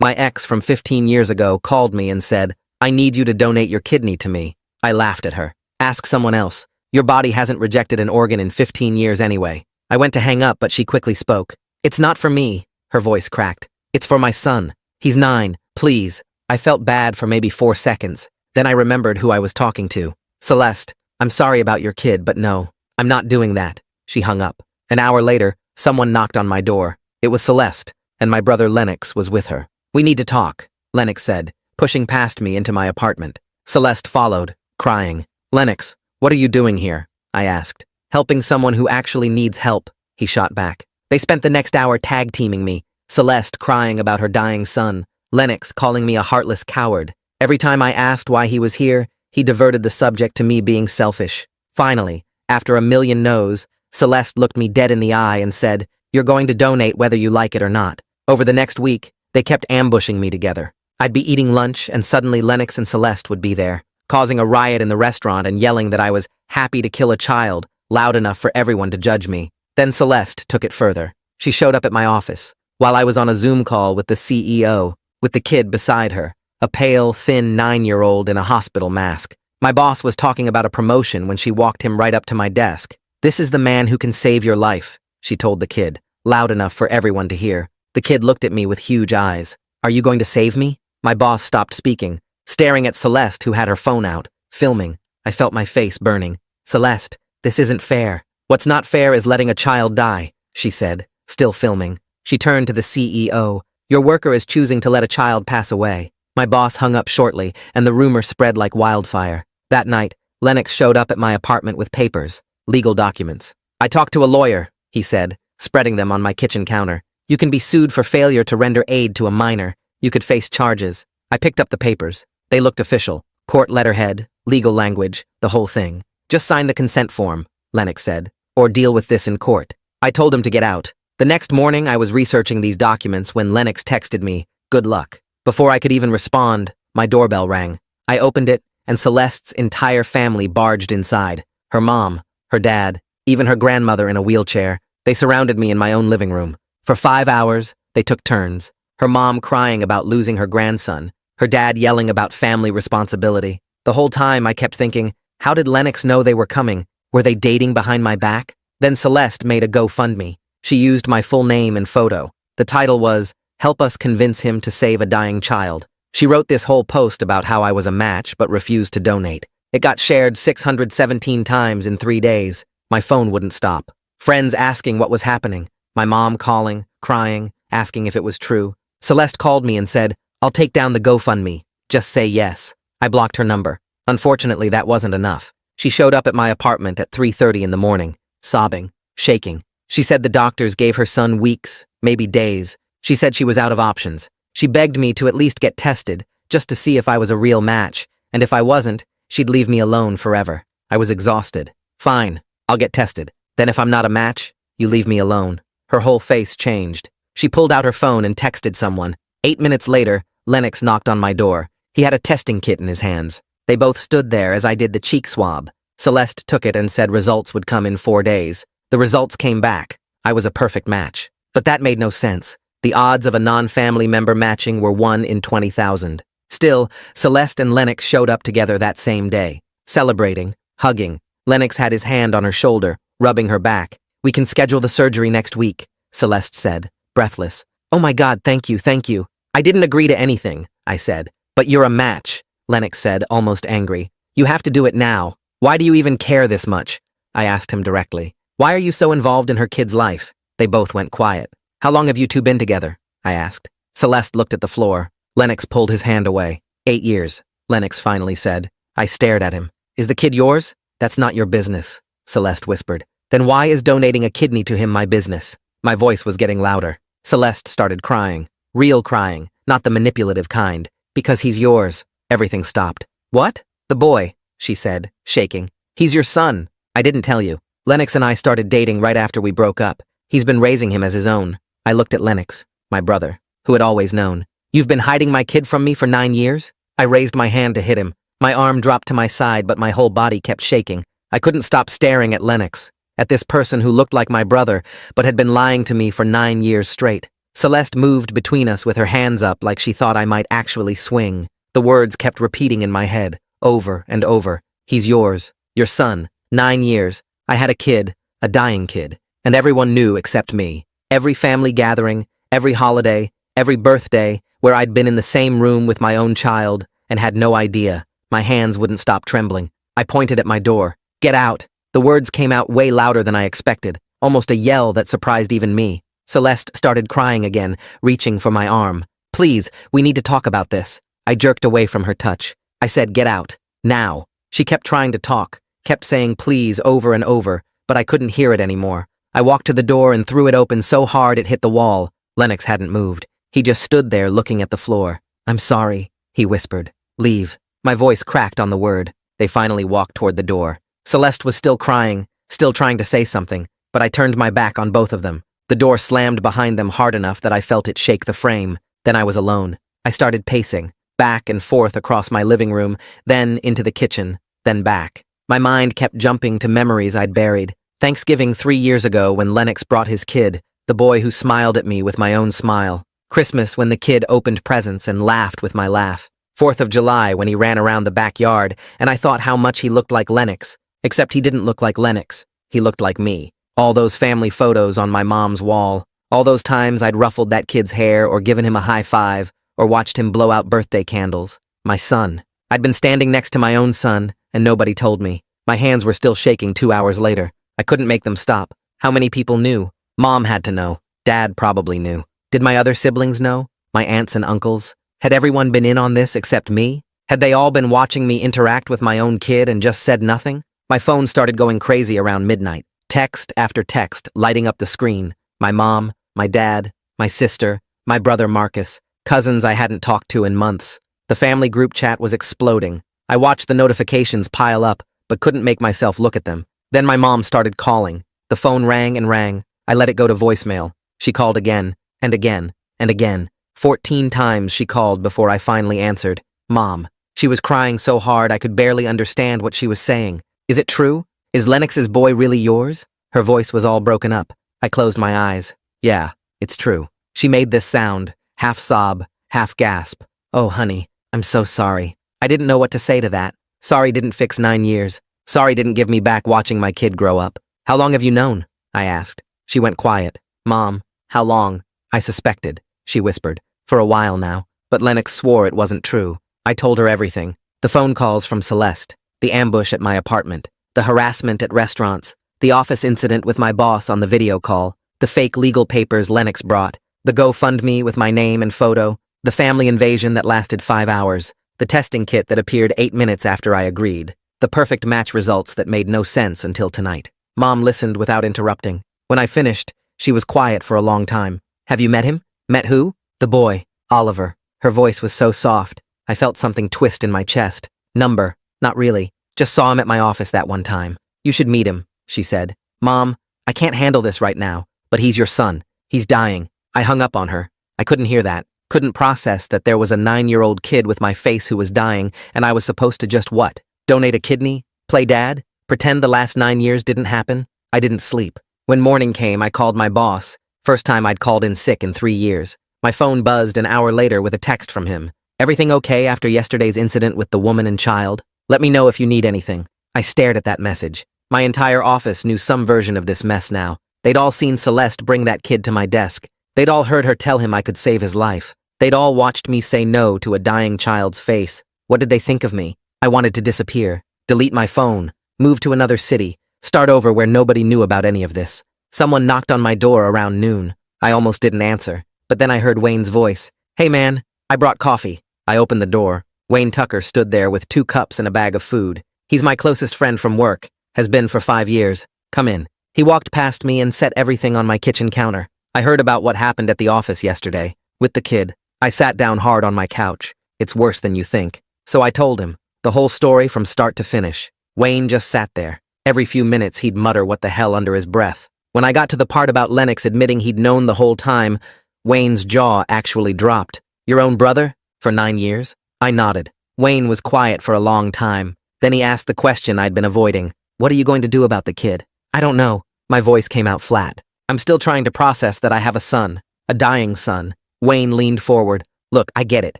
My ex from 15 years ago called me and said, "I need you to donate your kidney to me." I laughed at her. "Ask someone else. Your body hasn't rejected an organ in 15 years anyway." I went to hang up, but she quickly spoke. "It's not for me," her voice cracked. "It's for my son. He's 9, please." I felt bad for maybe 4 seconds. Then I remembered who I was talking to. "Celeste, I'm sorry about your kid, but no, I'm not doing that." She hung up. An hour later, someone knocked on my door. It was Celeste, and my brother Lennox was with her. "We need to talk," Lennox said, pushing past me into my apartment. Celeste followed, crying. "Lennox, what are you doing here?" I asked. "Helping someone who actually needs help," he shot back. They spent the next hour tag-teaming me, Celeste crying about her dying son, Lennox calling me a heartless coward. Every time I asked why he was here, he diverted the subject to me being selfish. Finally, after a million no's, Celeste looked me dead in the eye and said, "You're going to donate whether you like it or not." Over the next week, they kept ambushing me together. I'd be eating lunch, and suddenly Lennox and Celeste would be there, causing a riot in the restaurant and yelling that I was happy to kill a child, loud enough for everyone to judge me. Then Celeste took it further. She showed up at my office, while I was on a Zoom call with the CEO, with the kid beside her, a pale, thin 9-year-old in a hospital mask. My boss was talking about a promotion when she walked him right up to my desk. "This is the man who can save your life," she told the kid, loud enough for everyone to hear. The kid looked at me with huge eyes. "Are you going to save me?" My boss stopped speaking, staring at Celeste, who had her phone out, filming. I felt my face burning. "Celeste, this isn't fair. What's not fair is letting a child die," she said, still filming. She turned to the CEO. "Your worker is choosing to let a child pass away." My boss hung up shortly, and the rumor spread like wildfire. That night, Lennox showed up at my apartment with papers, legal documents. "I talked to a lawyer," he said, spreading them on my kitchen counter. "You can be sued for failure to render aid to a minor. You could face charges." I picked up the papers. They looked official. Court letterhead, legal language, the whole thing. "Just sign the consent form," Lennox said, "or deal with this in court." I told him to get out. The next morning, I was researching these documents when Lennox texted me, "Good luck." Before I could even respond, my doorbell rang. I opened it, and Celeste's entire family barged inside. Her mom, her dad, even her grandmother in a wheelchair. They surrounded me in my own living room. For 5 hours, they took turns. Her mom crying about losing her grandson, her dad yelling about family responsibility. The whole time I kept thinking, how did Lennox know they were coming? Were they dating behind my back? Then Celeste made a GoFundMe. She used my full name and photo. The title was, "Help us convince him to save a dying child." She wrote this whole post about how I was a match but refused to donate. It got shared 617 times in 3 days. My phone wouldn't stop. Friends asking what was happening. My mom calling, crying, asking if it was true. Celeste called me and said, "I'll take down the GoFundMe. Just say yes." I blocked her number. Unfortunately, that wasn't enough. She showed up at my apartment at 3:30 in the morning, sobbing, shaking. She said the doctors gave her son weeks, maybe days. She said she was out of options. She begged me to at least get tested, just to see if I was a real match, and if I wasn't, she'd leave me alone forever. I was exhausted. "Fine, I'll get tested. Then if I'm not a match, you leave me alone." Her whole face changed. She pulled out her phone and texted someone. 8 minutes later, Lennox knocked on my door. He had a testing kit in his hands. They both stood there as I did the cheek swab. Celeste took it and said results would come in 4 days. The results came back. I was a perfect match. But that made no sense. The odds of a non-family member matching were 1 in 20,000. Still, Celeste and Lennox showed up together that same day, celebrating, hugging. Lennox had his hand on her shoulder, rubbing her back. "We can schedule the surgery next week," Celeste said, breathless. "Oh my God, thank you, thank you." "I didn't agree to anything," I said. "But you're a match," Lennox said, almost angry. "You have to do it now. Why do you even care this much?" I asked him directly. "Why are you so involved in her kid's life?" They both went quiet. "How long have you two been together?" I asked. Celeste looked at the floor. Lennox pulled his hand away. 8 years, Lennox finally said. I stared at him. "Is the kid yours?" "That's not your business," Celeste whispered. "Then why is donating a kidney to him my business?" My voice was getting louder. Celeste started crying. Real crying, not the manipulative kind. "Because he's yours." Everything stopped. "What?" "The boy," she said, shaking. "He's your son." "I didn't tell you. Lennox and I started dating right after we broke up. He's been raising him as his own." I looked at Lennox, my brother, who had always known. "You've been hiding my kid from me for 9 years?" I raised my hand to hit him. My arm dropped to my side, but my whole body kept shaking. I couldn't stop staring at Lennox, at this person who looked like my brother, but had been lying to me for 9 years straight. Celeste moved between us with her hands up like she thought I might actually swing. The words kept repeating in my head, over and over. He's yours. Your son. 9 years. I had a kid. A dying kid. And everyone knew except me. Every family gathering, every holiday, every birthday, where I'd been in the same room with my own child and had no idea. My hands wouldn't stop trembling. I pointed at my door. Get out. The words came out way louder than I expected, almost a yell that surprised even me. Celeste started crying again, reaching for my arm. Please, we need to talk about this. I jerked away from her touch. I said, get out. Now. She kept trying to talk, kept saying please over and over, but I couldn't hear it anymore. I walked to the door and threw it open so hard it hit the wall. Lennox hadn't moved. He just stood there looking at the floor. I'm sorry, he whispered. Leave. My voice cracked on the word. They finally walked toward the door. Celeste was still crying, still trying to say something, but I turned my back on both of them. The door slammed behind them hard enough that I felt it shake the frame. Then I was alone. I started pacing, back and forth across my living room, then into the kitchen, then back. My mind kept jumping to memories I'd buried. Thanksgiving 3 years ago when Lennox brought his kid, the boy who smiled at me with my own smile. Christmas when the kid opened presents and laughed with my laugh. 4th of July when he ran around the backyard and I thought how much he looked like Lennox. Except he didn't look like Lennox. He looked like me. All those family photos on my mom's wall. All those times I'd ruffled that kid's hair or given him a high five or watched him blow out birthday candles. My son. I'd been standing next to my own son and nobody told me. My hands were still shaking 2 hours later. I couldn't make them stop. How many people knew? Mom had to know. Dad probably knew. Did my other siblings know? My aunts and uncles? Had everyone been in on this except me? Had they all been watching me interact with my own kid and just said nothing? My phone started going crazy around midnight. Text after text lighting up the screen. My mom, my dad, my sister, my brother Marcus, cousins I hadn't talked to in months. The family group chat was exploding. I watched the notifications pile up, but couldn't make myself look at them. Then my mom started calling. The phone rang and rang. I let it go to voicemail. She called again, and again, and again. 14 times she called before I finally answered. Mom. She was crying so hard I could barely understand what she was saying. Is it true? Is Lennox's boy really yours? Her voice was all broken up. I closed my eyes. Yeah, it's true. She made this sound, half sob, half gasp. Oh, honey, I'm so sorry. I didn't know what to say to that. Sorry didn't fix 9 years. Sorry didn't give me back watching my kid grow up. How long have you known? I asked. She went quiet. Mom, how long? I suspected, she whispered. For a while now. But Lennox swore it wasn't true. I told her everything. The phone calls from Celeste. The ambush at my apartment. The harassment at restaurants. The office incident with my boss on the video call. The fake legal papers Lennox brought. The GoFundMe with my name and photo. The family invasion that lasted 5 hours. The testing kit that appeared 8 minutes after I agreed. The perfect match results that made no sense until tonight. Mom listened without interrupting. When I finished, she was quiet for a long time. Have you met him? Met who? The boy, Oliver. Her voice was so soft. I felt something twist in my chest. Number. Not really. Just saw him at my office that one time. You should meet him, she said. Mom, I can't handle this right now, but he's your son. He's dying. I hung up on her. I couldn't hear that. Couldn't process that there was a 9-year-old kid with my face who was dying, and I was supposed to just what? Donate a kidney? Play dad? Pretend the last 9 years didn't happen? I didn't sleep. When morning came, I called my boss. First time I'd called in sick in 3 years. My phone buzzed an hour later with a text from him. Everything okay after yesterday's incident with the woman and child? Let me know if you need anything. I stared at that message. My entire office knew some version of this mess now. They'd all seen Celeste bring that kid to my desk. They'd all heard her tell him I could save his life. They'd all watched me say no to a dying child's face. What did they think of me? I wanted to disappear, delete my phone, move to another city, start over where nobody knew about any of this. Someone knocked on my door around noon. I almost didn't answer, but then I heard Wayne's voice. Hey man, I brought coffee. I opened the door. Wayne Tucker stood there with 2 cups and a bag of food. He's my closest friend from work, has been for 5 years. Come in. He walked past me and set everything on my kitchen counter. I heard about what happened at the office yesterday, with the kid. I sat down hard on my couch. It's worse than you think. So I told him, the whole story from start to finish. Wayne just sat there. Every few minutes he'd mutter what the hell under his breath. When I got to the part about Lennox admitting he'd known the whole time, Wayne's jaw actually dropped. Your own brother? For 9 years? I nodded. Wayne was quiet for a long time. Then he asked the question I'd been avoiding. What are you going to do about the kid? I don't know. My voice came out flat. I'm still trying to process that I have a son. A dying son. Wayne leaned forward. Look, I get it.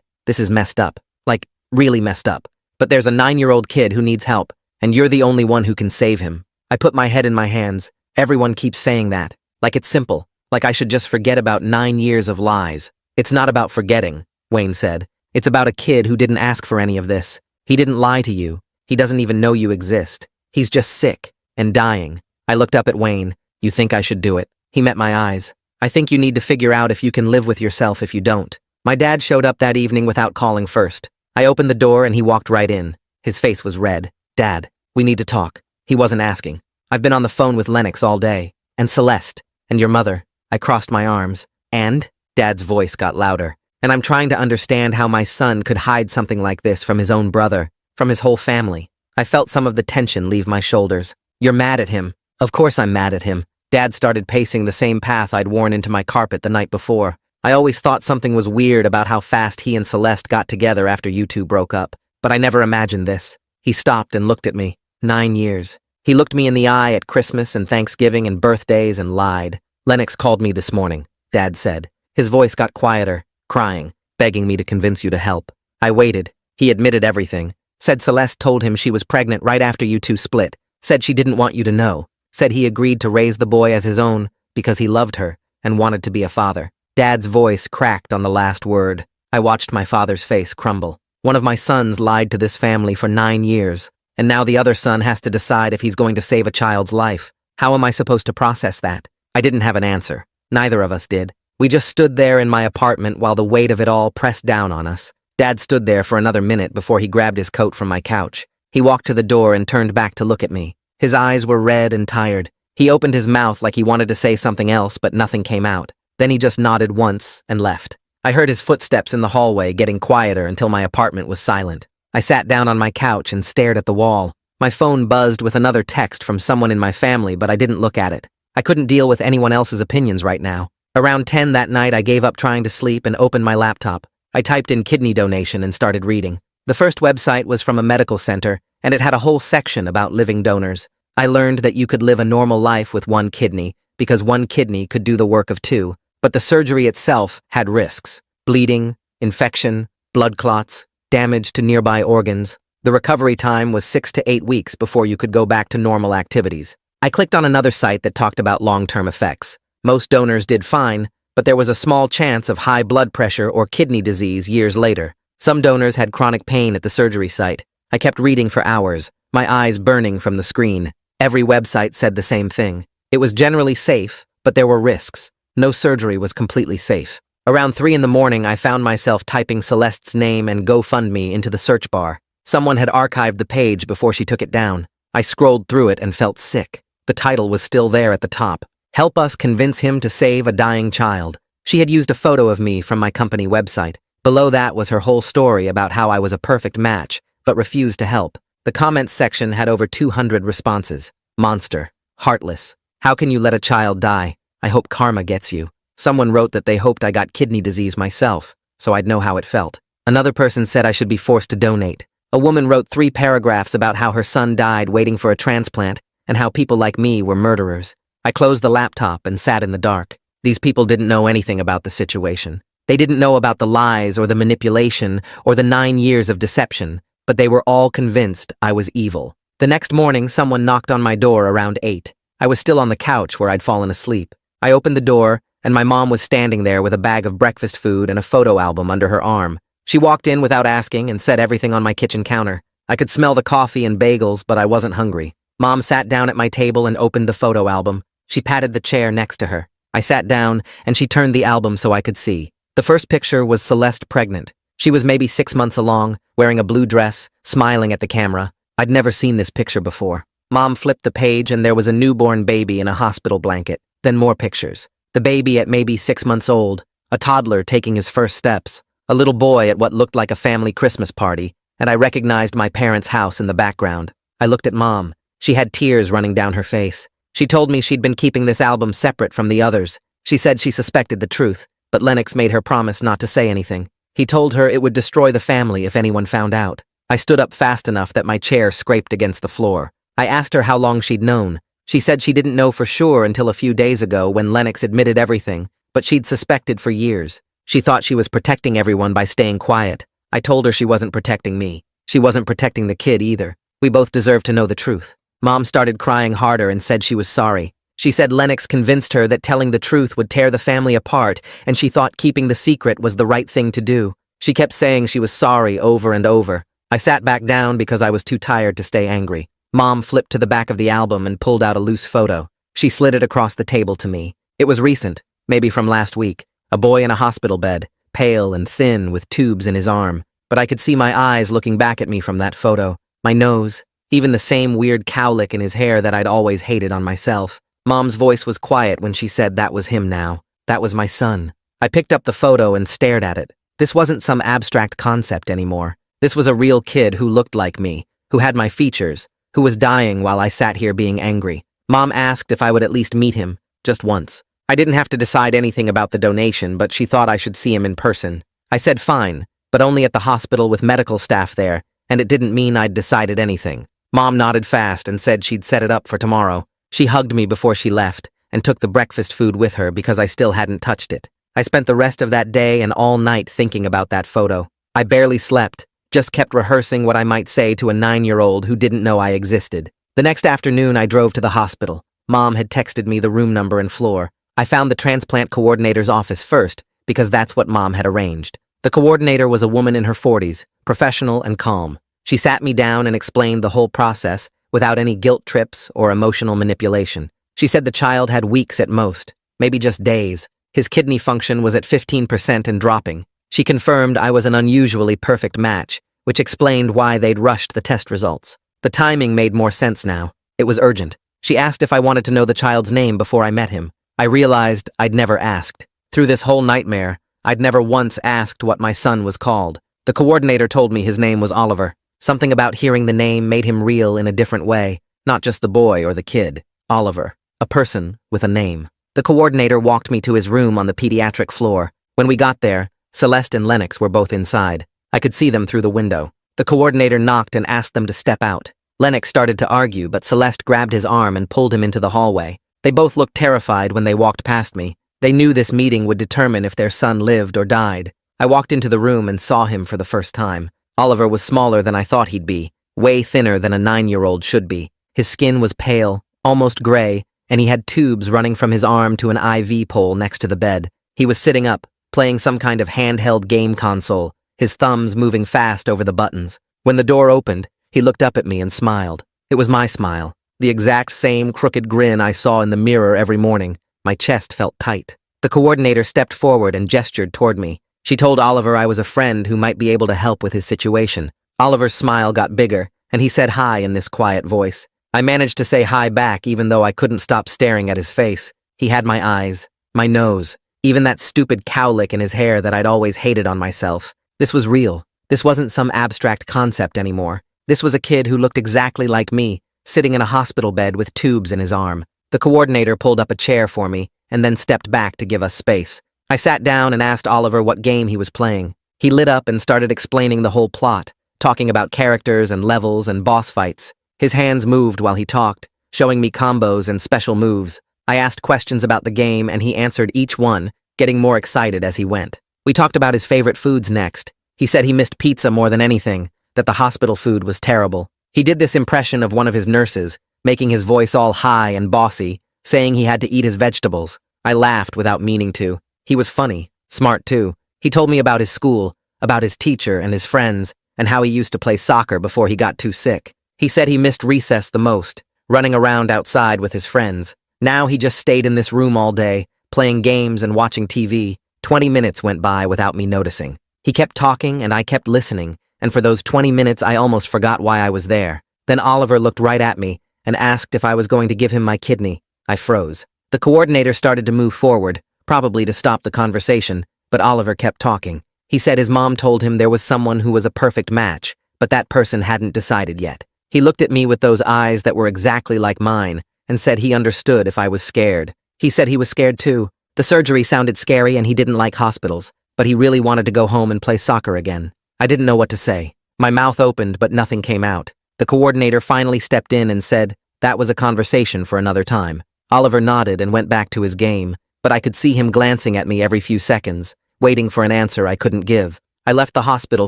This is messed up. Like, really messed up. But there's a 9-year-old kid who needs help, and you're the only one who can save him. I put my head in my hands. Everyone keeps saying that. Like it's simple. Like I should just forget about 9 years of lies. It's not about forgetting, Wayne said. It's about a kid who didn't ask for any of this. He didn't lie to you. He doesn't even know you exist. He's just sick and dying. I looked up at Wayne. You think I should do it? He met my eyes. I think you need to figure out if you can live with yourself if you don't. My dad showed up that evening without calling first. I opened the door and he walked right in. His face was red. Dad, we need to talk. He wasn't asking. I've been on the phone with Lennox all day. And Celeste. And your mother. I crossed my arms. And? Dad's voice got louder. And I'm trying to understand how my son could hide something like this from his own brother, from his whole family. I felt some of the tension leave my shoulders. You're mad at him. Of course I'm mad at him. Dad started pacing the same path I'd worn into my carpet the night before. I always thought something was weird about how fast he and Celeste got together after you two broke up, but I never imagined this. He stopped and looked at me. 9 years. He looked me in the eye at Christmas and Thanksgiving and birthdays and lied. Lennox called me this morning, Dad said. His voice got quieter, crying, begging me to convince you to help. I waited. He admitted everything. Said Celeste told him she was pregnant right after you two split. Said she didn't want you to know. Said he agreed to raise the boy as his own because he loved her and wanted to be a father. Dad's voice cracked on the last word. I watched my father's face crumble. One of my sons lied to this family for 9 years, and now the other son has to decide if he's going to save a child's life. How am I supposed to process that? I didn't have an answer. Neither of us did. We just stood there in my apartment while the weight of it all pressed down on us. Dad stood there for another minute before he grabbed his coat from my couch. He walked to the door and turned back to look at me. His eyes were red and tired. He opened his mouth like he wanted to say something else, but nothing came out. Then he just nodded once and left. I heard his footsteps in the hallway getting quieter until my apartment was silent. I sat down on my couch and stared at the wall. My phone buzzed with another text from someone in my family, but I didn't look at it. I couldn't deal with anyone else's opinions right now. Around 10 that night, I gave up trying to sleep and opened my laptop. I typed in kidney donation and started reading. The first website was from a medical center, and it had a whole section about living donors. I learned that you could live a normal life with 1 kidney, because 1 kidney could do the work of 2, but the surgery itself had risks. Bleeding, infection, blood clots, damage to nearby organs. The recovery time was 6 to 8 weeks before you could go back to normal activities. I clicked on another site that talked about long-term effects. Most donors did fine, but there was a small chance of high blood pressure or kidney disease years later. Some donors had chronic pain at the surgery site. I kept reading for hours, my eyes burning from the screen. Every website said the same thing. It was generally safe, but there were risks. No surgery was completely safe. Around 3 in the morning, I found myself typing Celeste's name and GoFundMe into the search bar. Someone had archived the page before she took it down. I scrolled through it and felt sick. The title was still there at the top. Help us convince him to save a dying child. She had used a photo of me from my company website. Below that was her whole story about how I was a perfect match, but refused to help. The comments section had over 200 responses. Monster. Heartless. How can you let a child die? I hope karma gets you. Someone wrote that they hoped I got kidney disease myself, so I'd know how it felt. Another person said I should be forced to donate. A woman wrote 3 paragraphs about how her son died waiting for a transplant and how people like me were murderers. I closed the laptop and sat in the dark. These people didn't know anything about the situation. They didn't know about the lies or the manipulation or the 9 years of deception, but they were all convinced I was evil. The next morning, someone knocked on my door around 8. I was still on the couch where I'd fallen asleep. I opened the door, and my mom was standing there with a bag of breakfast food and a photo album under her arm. She walked in without asking and set everything on my kitchen counter. I could smell the coffee and bagels, but I wasn't hungry. Mom sat down at my table and opened the photo album. She patted the chair next to her. I sat down, and she turned the album so I could see. The first picture was Celeste pregnant. She was maybe 6 months along, wearing a blue dress, smiling at the camera. I'd never seen this picture before. Mom flipped the page, and there was a newborn baby in a hospital blanket. Then more pictures. The baby at maybe 6 months old, a toddler taking his first steps, a little boy at what looked like a family Christmas party, and I recognized my parents' house in the background. I looked at Mom. She had tears running down her face. She told me she'd been keeping this album separate from the others. She said she suspected the truth, but Lennox made her promise not to say anything. He told her it would destroy the family if anyone found out. I stood up fast enough that my chair scraped against the floor. I asked her how long she'd known. She said she didn't know for sure until a few days ago when Lennox admitted everything, but she'd suspected for years. She thought she was protecting everyone by staying quiet. I told her she wasn't protecting me. She wasn't protecting the kid either. We both deserved to know the truth. Mom started crying harder and said she was sorry. She said Lennox convinced her that telling the truth would tear the family apart, and she thought keeping the secret was the right thing to do. She kept saying she was sorry over and over. I sat back down because I was too tired to stay angry. Mom flipped to the back of the album and pulled out a loose photo. She slid it across the table to me. It was recent, maybe from last week. A boy in a hospital bed, pale and thin with tubes in his arm. But I could see my eyes looking back at me from that photo. My nose, even the same weird cowlick in his hair that I'd always hated on myself. Mom's voice was quiet when she said that was him now. That was my son. I picked up the photo and stared at it. This wasn't some abstract concept anymore. This was a real kid who looked like me, who had my features, who was dying while I sat here being angry. Mom asked if I would at least meet him, just once. I didn't have to decide anything about the donation, but she thought I should see him in person. I said fine, but only at the hospital with medical staff there, and it didn't mean I'd decided anything. Mom nodded fast and said she'd set it up for tomorrow. She hugged me before she left and took the breakfast food with her because I still hadn't touched it. I spent the rest of that day and all night thinking about that photo. I barely slept, just kept rehearsing what I might say to a 9-year-old who didn't know I existed. The next afternoon, I drove to the hospital. Mom had texted me the room number and floor. I found the transplant coordinator's office first because that's what Mom had arranged. The coordinator was a woman in her 40s, professional and calm. She sat me down and explained the whole process without any guilt trips or emotional manipulation. She said the child had weeks at most, maybe just days. His kidney function was at 15% and dropping. She confirmed I was an unusually perfect match, which explained why they'd rushed the test results. The timing made more sense now. It was urgent. She asked if I wanted to know the child's name before I met him. I realized I'd never asked. Through this whole nightmare, I'd never once asked what my son was called. The coordinator told me his name was Oliver. Something about hearing the name made him real in a different way, not just the boy or the kid. Oliver, a person with a name. The coordinator walked me to his room on the pediatric floor. When we got there, Celeste and Lennox were both inside. I could see them through the window. The coordinator knocked and asked them to step out. Lennox started to argue, but Celeste grabbed his arm and pulled him into the hallway. They both looked terrified when they walked past me. They knew this meeting would determine if their son lived or died. I walked into the room and saw him for the first time. Oliver was smaller than I thought he'd be, way thinner than a 9-year-old should be. His skin was pale, almost gray, and he had tubes running from his arm to an IV pole next to the bed. He was sitting up, playing some kind of handheld game console, his thumbs moving fast over the buttons. When the door opened, he looked up at me and smiled. It was my smile, the exact same crooked grin I saw in the mirror every morning. My chest felt tight. The coordinator stepped forward and gestured toward me. She told Oliver I was a friend who might be able to help with his situation. Oliver's smile got bigger, and he said hi in this quiet voice. I managed to say hi back even though I couldn't stop staring at his face. He had my eyes, my nose, even that stupid cowlick in his hair that I'd always hated on myself. This was real. This wasn't some abstract concept anymore. This was a kid who looked exactly like me, sitting in a hospital bed with tubes in his arm. The coordinator pulled up a chair for me and then stepped back to give us space. I sat down and asked Oliver what game he was playing. He lit up and started explaining the whole plot, talking about characters and levels and boss fights. His hands moved while he talked, showing me combos and special moves. I asked questions about the game and he answered each one, getting more excited as he went. We talked about his favorite foods next. He said he missed pizza more than anything, that the hospital food was terrible. He did this impression of one of his nurses, making his voice all high and bossy, saying he had to eat his vegetables. I laughed without meaning to. He was funny, smart too. He told me about his school, about his teacher and his friends, and how he used to play soccer before he got too sick. He said he missed recess the most, running around outside with his friends. Now he just stayed in this room all day, playing games and watching TV. 20 minutes went by without me noticing. He kept talking and I kept listening, and for those 20 minutes I almost forgot why I was there. Then Oliver looked right at me and asked if I was going to give him my kidney. I froze. The coordinator started to move forward, probably to stop the conversation, but Oliver kept talking. He said his mom told him there was someone who was a perfect match, but that person hadn't decided yet. He looked at me with those eyes that were exactly like mine and said he understood if I was scared. He said he was scared too. The surgery sounded scary and he didn't like hospitals, but he really wanted to go home and play soccer again. I didn't know what to say. My mouth opened, but nothing came out. The coordinator finally stepped in and said that was a conversation for another time. Oliver nodded and went back to his game, but I could see him glancing at me every few seconds, waiting for an answer I couldn't give. I left the hospital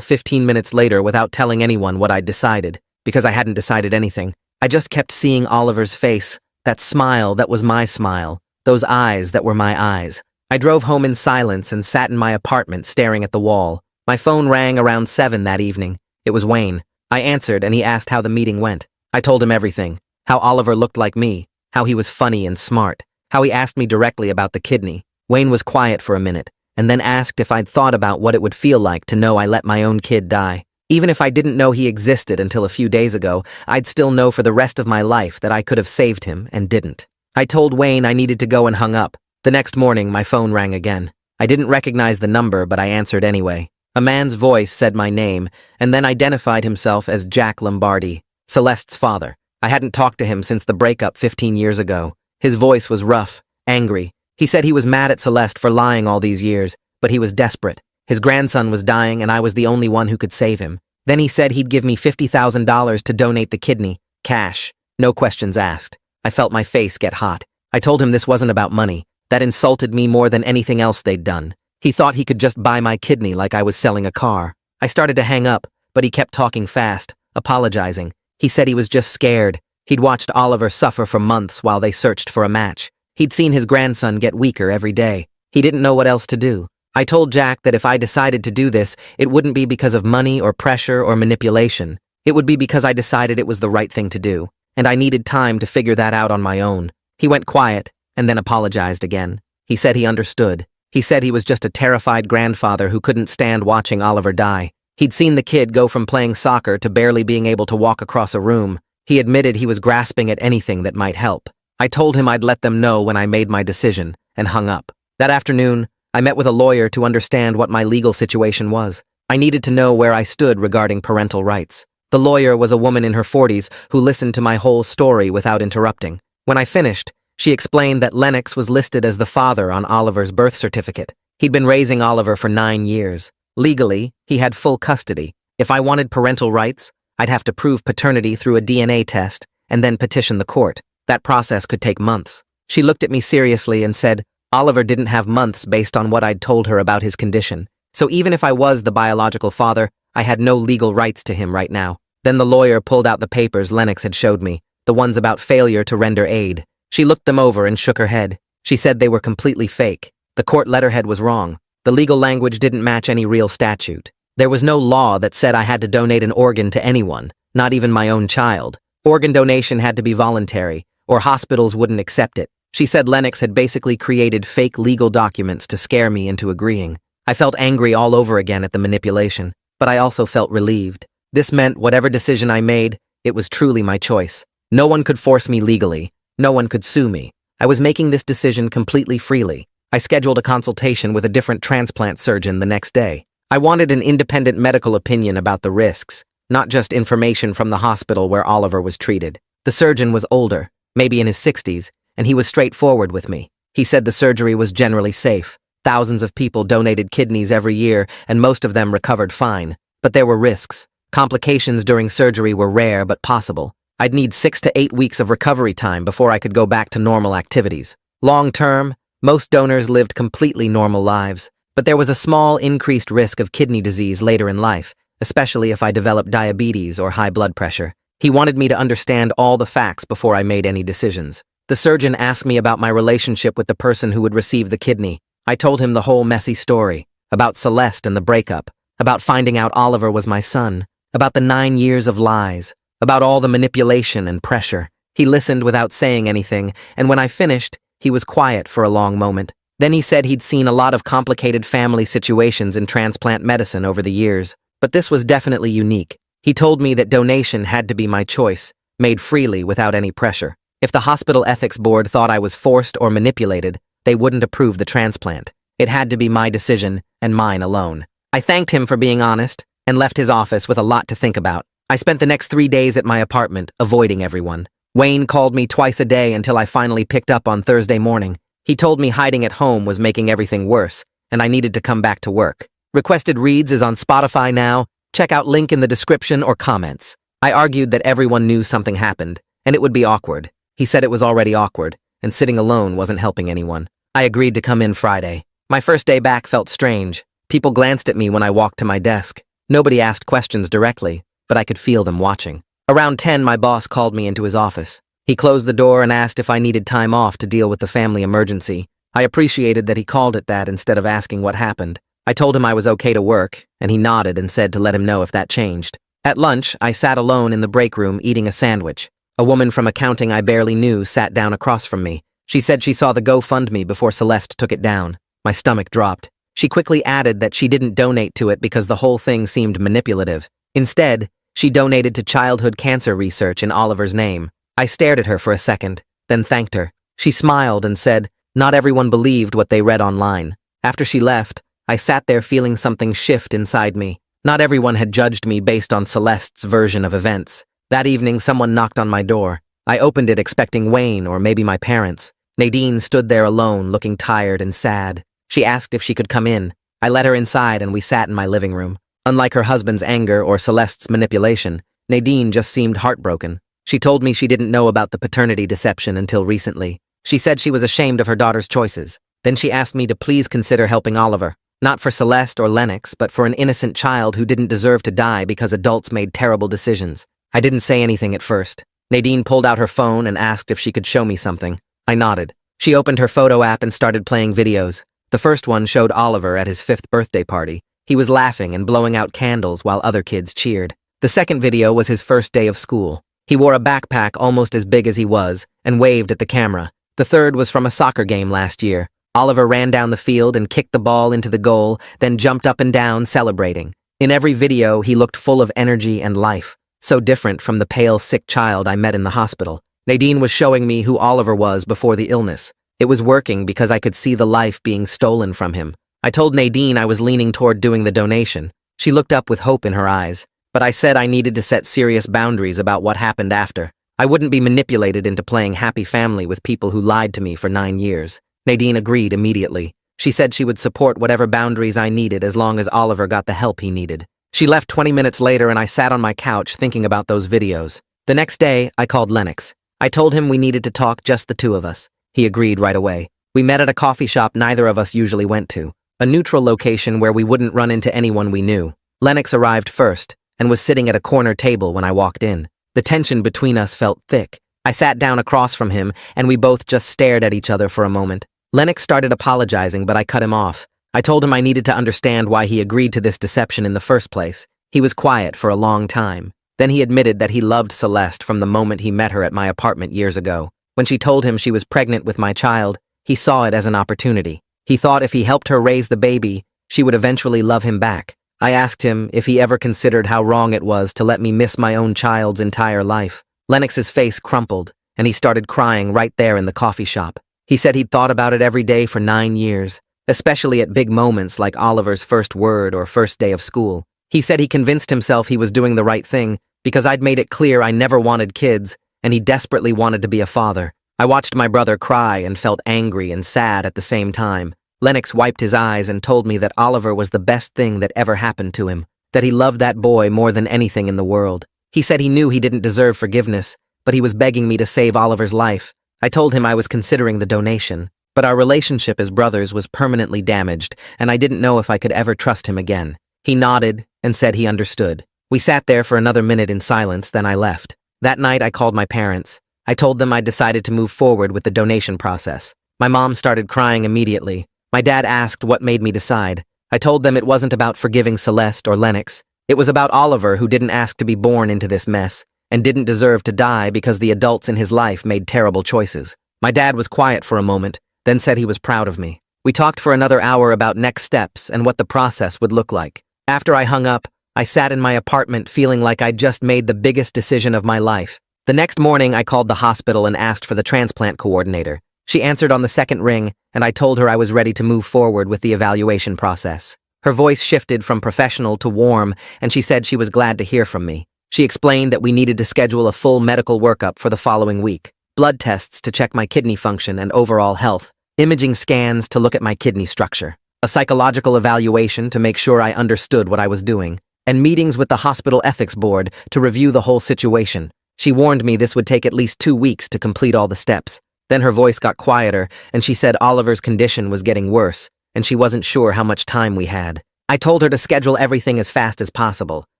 15 minutes later without telling anyone what I'd decided, because I hadn't decided anything. I just kept seeing Oliver's face, that smile that was my smile, those eyes that were my eyes. I drove home in silence and sat in my apartment staring at the wall. My phone rang around 7 that evening. It was Wayne. I answered and he asked how the meeting went. I told him everything. How Oliver looked like me, how he was funny and smart, how he asked me directly about the kidney. Wayne was quiet for a minute, and then asked if I'd thought about what it would feel like to know I let my own kid die. Even if I didn't know he existed until a few days ago, I'd still know for the rest of my life that I could have saved him and didn't. I told Wayne I needed to go and hung up. The next morning, my phone rang again. I didn't recognize the number, but I answered anyway. A man's voice said my name, and then identified himself as Jack Lombardi, Celeste's father. I hadn't talked to him since the breakup 15 years ago. His voice was rough, angry. He said he was mad at Celeste for lying all these years, but he was desperate. His grandson was dying, and I was the only one who could save him. Then he said he'd give me $50,000 to donate the kidney, cash, no questions asked. I felt my face get hot. I told him this wasn't about money. That insulted me more than anything else they'd done. He thought he could just buy my kidney like I was selling a car. I started to hang up, but he kept talking fast, apologizing. He said he was just scared. He'd watched Oliver suffer for months while they searched for a match. He'd seen his grandson get weaker every day. He didn't know what else to do. I told Jack that if I decided to do this, it wouldn't be because of money or pressure or manipulation. It would be because I decided it was the right thing to do, and I needed time to figure that out on my own. He went quiet, and then apologized again. He said he understood. He said he was just a terrified grandfather who couldn't stand watching Oliver die. He'd seen the kid go from playing soccer to barely being able to walk across a room. He admitted he was grasping at anything that might help. I told him I'd let them know when I made my decision, and hung up. That afternoon, I met with a lawyer to understand what my legal situation was. I needed to know where I stood regarding parental rights. The lawyer was a woman in her 40s who listened to my whole story without interrupting. When I finished, she explained that Lennox was listed as the father on Oliver's birth certificate. He'd been raising Oliver for 9 years. Legally, he had full custody. If I wanted parental rights, I'd have to prove paternity through a DNA test and then petition the court. That process could take months. She looked at me seriously and said, Oliver didn't have months based on what I'd told her about his condition. So even if I was the biological father, I had no legal rights to him right now. Then the lawyer pulled out the papers Lennox had showed me, the ones about failure to render aid. She looked them over and shook her head. She said they were completely fake. The court letterhead was wrong. The legal language didn't match any real statute. There was no law that said I had to donate an organ to anyone, not even my own child. Organ donation had to be voluntary, or hospitals wouldn't accept it. She said Lennox had basically created fake legal documents to scare me into agreeing. I felt angry all over again at the manipulation, but I also felt relieved. This meant whatever decision I made, it was truly my choice. No one could force me legally. No one could sue me. I was making this decision completely freely. I scheduled a consultation with a different transplant surgeon the next day. I wanted an independent medical opinion about the risks, not just information from the hospital where Oliver was treated. The surgeon was older, maybe in his 60s, and he was straightforward with me. He said the surgery was generally safe. Thousands of people donated kidneys every year, and most of them recovered fine. But there were risks. Complications during surgery were rare but possible. I'd need 6 to 8 weeks of recovery time before I could go back to normal activities. Long term, most donors lived completely normal lives, but there was a small increased risk of kidney disease later in life, especially if I developed diabetes or high blood pressure. He wanted me to understand all the facts before I made any decisions. The surgeon asked me about my relationship with the person who would receive the kidney. I told him the whole messy story, about Celeste and the breakup, about finding out Oliver was my son, about the 9 years of lies, about all the manipulation and pressure. He listened without saying anything, and when I finished, he was quiet for a long moment. Then he said he'd seen a lot of complicated family situations in transplant medicine over the years, but this was definitely unique. He told me that donation had to be my choice, made freely without any pressure. If the hospital ethics board thought I was forced or manipulated, they wouldn't approve the transplant. It had to be my decision, and mine alone. I thanked him for being honest, and left his office with a lot to think about. I spent the next 3 days at my apartment, avoiding everyone. Wayne called me twice a day until I finally picked up on Thursday morning. He told me hiding at home was making everything worse, and I needed to come back to work. Requested Reads is on Spotify now. Check out link in the description or comments. I argued that everyone knew something happened, and it would be awkward. He said it was already awkward, and sitting alone wasn't helping anyone. I agreed to come in Friday. My first day back felt strange. People glanced at me when I walked to my desk. Nobody asked questions directly, but I could feel them watching. Around 10, my boss called me into his office. He closed the door and asked if I needed time off to deal with the family emergency. I appreciated that he called it that instead of asking what happened. I told him I was okay to work, and he nodded and said to let him know if that changed. At lunch, I sat alone in the break room eating a sandwich. A woman from accounting I barely knew sat down across from me. She said she saw the GoFundMe before Celeste took it down. My stomach dropped. She quickly added that she didn't donate to it because the whole thing seemed manipulative. Instead, she donated to childhood cancer research in Oliver's name. I stared at her for a second, then thanked her. She smiled and said, "Not everyone believed what they read online." After she left, I sat there feeling something shift inside me. Not everyone had judged me based on Celeste's version of events. That evening, someone knocked on my door. I opened it expecting Wayne or maybe my parents. Nadine stood there alone, looking tired and sad. She asked if she could come in. I let her inside and we sat in my living room. Unlike her husband's anger or Celeste's manipulation, Nadine just seemed heartbroken. She told me she didn't know about the paternity deception until recently. She said she was ashamed of her daughter's choices. Then she asked me to please consider helping Oliver. Not for Celeste or Lennox, but for an innocent child who didn't deserve to die because adults made terrible decisions. I didn't say anything at first. Nadine pulled out her phone and asked if she could show me something. I nodded. She opened her photo app and started playing videos. The first one showed Oliver at his 5th birthday party. He was laughing and blowing out candles while other kids cheered. The second video was his first day of school. He wore a backpack almost as big as he was and waved at the camera. The third was from a soccer game last year. Oliver ran down the field and kicked the ball into the goal, then jumped up and down, celebrating. In every video, he looked full of energy and life, so different from the pale, sick child I met in the hospital. Nadine was showing me who Oliver was before the illness. It was working because I could see the life being stolen from him. I told Nadine I was leaning toward doing the donation. She looked up with hope in her eyes, but I said I needed to set serious boundaries about what happened after. I wouldn't be manipulated into playing happy family with people who lied to me for 9 years. Nadine agreed immediately. She said she would support whatever boundaries I needed as long as Oliver got the help he needed. She left 20 minutes later and I sat on my couch thinking about those videos. The next day, I called Lennox. I told him we needed to talk, just the two of us. He agreed right away. We met at a coffee shop neither of us usually went to, a neutral location where we wouldn't run into anyone we knew. Lennox arrived first and was sitting at a corner table when I walked in. The tension between us felt thick. I sat down across from him and we both just stared at each other for a moment. Lennox started apologizing, but I cut him off. I told him I needed to understand why he agreed to this deception in the first place. He was quiet for a long time. Then he admitted that he loved Celeste from the moment he met her at my apartment years ago. When she told him she was pregnant with my child, he saw it as an opportunity. He thought if he helped her raise the baby, she would eventually love him back. I asked him if he ever considered how wrong it was to let me miss my own child's entire life. Lennox's face crumpled, and he started crying right there in the coffee shop. He said he'd thought about it every day for 9 years, especially at big moments like Oliver's first word or first day of school. He said he convinced himself he was doing the right thing because I'd made it clear I never wanted kids, and he desperately wanted to be a father. I watched my brother cry and felt angry and sad at the same time. Lennox wiped his eyes and told me that Oliver was the best thing that ever happened to him, that he loved that boy more than anything in the world. He said he knew he didn't deserve forgiveness, but he was begging me to save Oliver's life. I told him I was considering the donation, but our relationship as brothers was permanently damaged, and I didn't know if I could ever trust him again. He nodded and said he understood. We sat there for another minute in silence, then I left. That night, I called my parents. I told them I decided to move forward with the donation process. My mom started crying immediately. My dad asked what made me decide. I told them it wasn't about forgiving Celeste or Lennox. It was about Oliver, who didn't ask to be born into this mess and didn't deserve to die because the adults in his life made terrible choices. My dad was quiet for a moment, then said he was proud of me. We talked for another hour about next steps and what the process would look like. After I hung up, I sat in my apartment feeling like I'd just made the biggest decision of my life. The next morning, I called the hospital and asked for the transplant coordinator. She answered on the second ring, and I told her I was ready to move forward with the evaluation process. Her voice shifted from professional to warm, and she said she was glad to hear from me. She explained that we needed to schedule a full medical workup for the following week, blood tests to check my kidney function and overall health, imaging scans to look at my kidney structure, a psychological evaluation to make sure I understood what I was doing, and meetings with the hospital ethics board to review the whole situation. She warned me this would take at least 2 weeks to complete all the steps. Then her voice got quieter, and she said Oliver's condition was getting worse, and she wasn't sure how much time we had. I told her to schedule everything as fast as possible.